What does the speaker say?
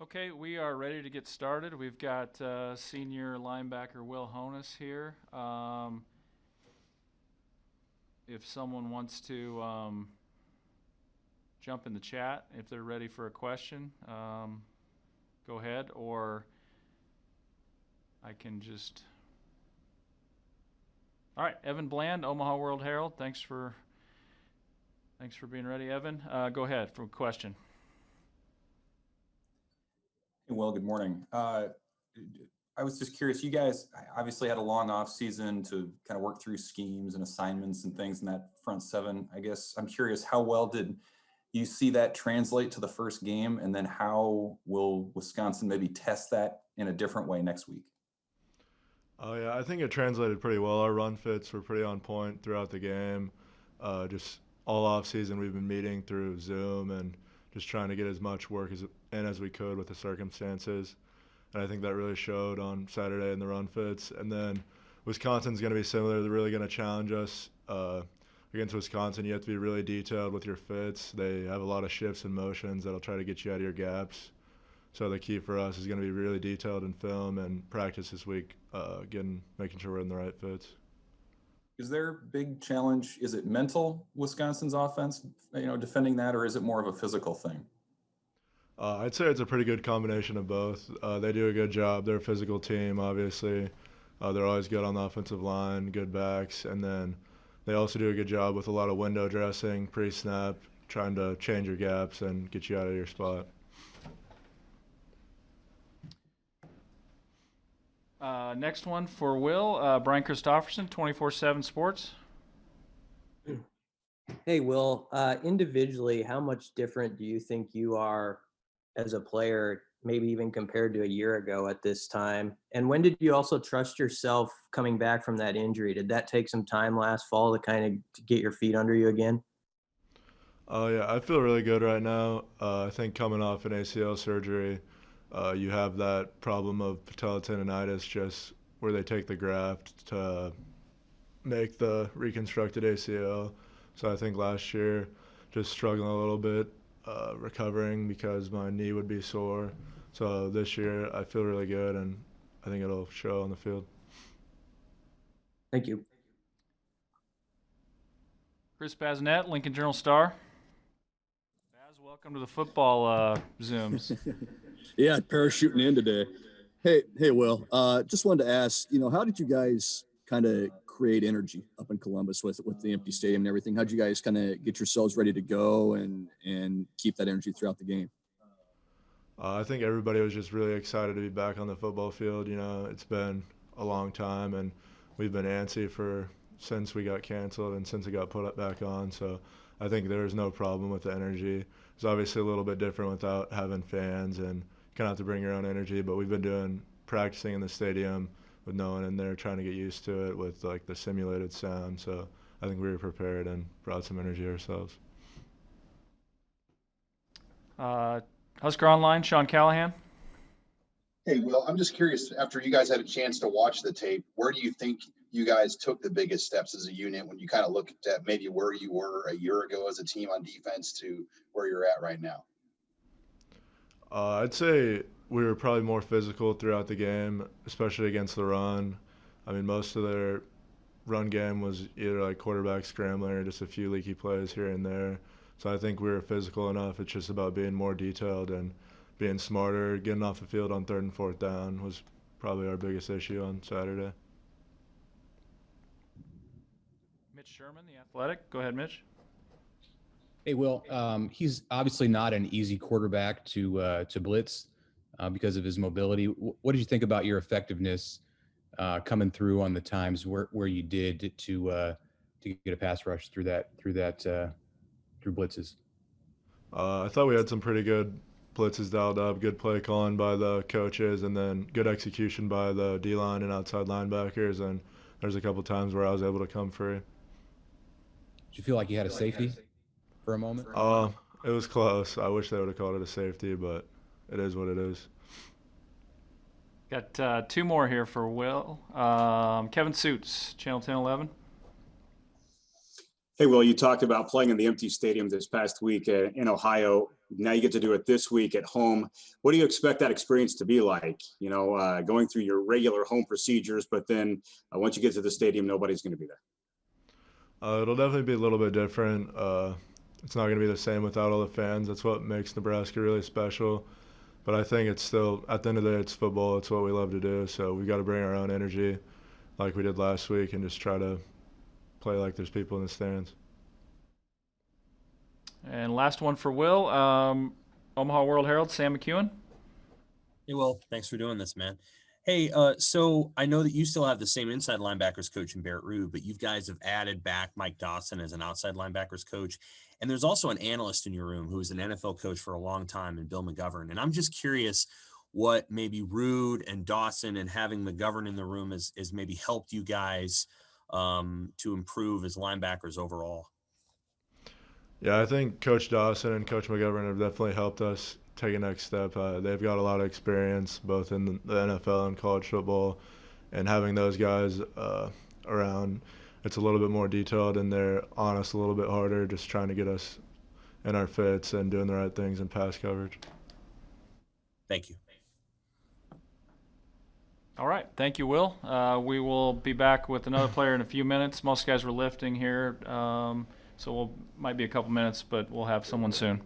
Okay, we are ready to get started. We've got senior linebacker Will Honas here. If someone wants to jump in the chat, if they're ready for a question, go ahead, or I can just. All right, Evan Bland, Omaha World Herald. Thanks for being ready, Evan. Go ahead for a question. Well, good morning. I was just curious, you guys obviously had a long off season to kind of work through schemes and assignments and things in that front seven. I guess I'm curious, how well did you see that translate to the first game? And then how will Wisconsin maybe test that in a different way next week? Oh, yeah, I think it translated pretty well. Our run fits were pretty on point throughout the game. Just all off season, we've been meeting through Zoom and just trying to get as much work as we could with the circumstances. And I think that really showed on Saturday in the run fits. And then Wisconsin's going to be similar. They're really going to challenge us. Against Wisconsin, you have to be really detailed with your fits. They have a lot of shifts and motions that'll try to get you out of your gaps. So the key for us is going to be really detailed in film and practice this week, making sure we're in the right fits. Is there a big challenge? Is it mental, Wisconsin's offense, defending that, or is it more of a physical thing? I'd say it's a pretty good combination of both. They do a good job. They're a physical team, obviously. They're always good on the offensive line, good backs, and then they also do a good job with a lot of window dressing, pre-snap, trying to change your gaps and get you out of your spot. Next one for Will, Brian Christopherson, 24/7 Sports. Hey, Will, individually, how much different do you think you are as a player, maybe even compared to a year ago at this time? And when did you also trust yourself coming back from that injury? Did that take some time last fall to kind of get your feet under you again? Oh, yeah, I feel really good right now. I think coming off an ACL surgery, you have that problem of patella tendonitis, just where they take the graft to make the reconstructed ACL. So I think last year, just struggling a little bit, recovering because my knee would be sore. So this year, I feel really good, and I think it'll show on the field. Thank you. Chris Bazinet, Lincoln Journal-Star. Baz, welcome to the football Zooms. Yeah, parachuting in today. Hey, Will. Just wanted to ask, how did you guys kind of create energy up in Columbus with the empty stadium and everything? How'd you guys kind of get yourselves ready to go and keep that energy throughout the game? I think everybody was just really excited to be back on the football field. It's been a long time, and we've been antsy since we got canceled and since it got put back on. So I think there was no problem with the energy. It's obviously a little bit different without having fans, and you kind of have to bring your own energy. But we've been practicing in the stadium with no one in there, trying to get used to it with like the simulated sound. So I think we were prepared and brought some energy ourselves. Husker Online, Sean Callahan. Hey, Will, I'm just curious, after you guys had a chance to watch the tape, where do you think you guys took the biggest steps as a unit when you kind of looked at maybe where you were a year ago as a team on defense to where you're at right now? I'd say we were probably more physical throughout the game, especially against the run. I mean, most of their run game was either like quarterback scrambling or just a few leaky plays here and there. So I think we were physical enough. It's just about being more detailed and being smarter. Getting off the field on 3rd and 4th down was probably our biggest issue on Saturday. Mitch Sherman, The Athletic. Go ahead, Mitch. Hey, Will. He's obviously not an easy quarterback to blitz because of his mobility. What did you think about your effectiveness coming through on the times where you did to get a pass rush through blitzes? I thought we had some pretty good blitzes dialed up, good play calling by the coaches, and then good execution by the D-line and outside linebackers. And there's a couple times where I was able to come free. Did you feel like you had a safety for a moment? It was close. I wish they would have called it a safety, but it is what it is. Got two more here for Will. Kevin Suits, Channel 1011. Hey, Will, you talked about playing in the empty stadium this past week in Ohio. now you get to do it this week at home. What do you expect that experience to be like? Going through your regular home procedures, but then once you get to the stadium, nobody's going to be there. It'll definitely be a little bit different. It's not going to be the same without all the fans. That's what makes Nebraska really special. But I think it's still, at the end of the day, it's football. It's what we love to do. So we got to bring our own energy like we did last week and just try to play like there's people in the stands. And last one for Will, Omaha World Herald, Sam McEwen. Hey, Will, thanks for doing this, man. Hey, so I know that you still have the same inside linebackers coach in Barrett Ruud, but you guys have added back Mike Dawson as an outside linebackers coach. And there's also an analyst in your room who was an NFL coach for a long time, and Bill McGovern. And I'm just curious what maybe Ruud and Dawson and having McGovern in the room has maybe helped you guys to improve as linebackers overall. Yeah, I think Coach Dawson and Coach McGovern have definitely helped us take a next step. They've got a lot of experience both in the NFL and college football, and having those guys around, it's a little bit more detailed and they're on us a little bit harder, just trying to get us in our fits and doing the right things in pass coverage. Thank you. All right. Thank you, Will. We will be back with another player in a few minutes. Most guys were lifting here, so might be a couple minutes, but we'll have someone soon.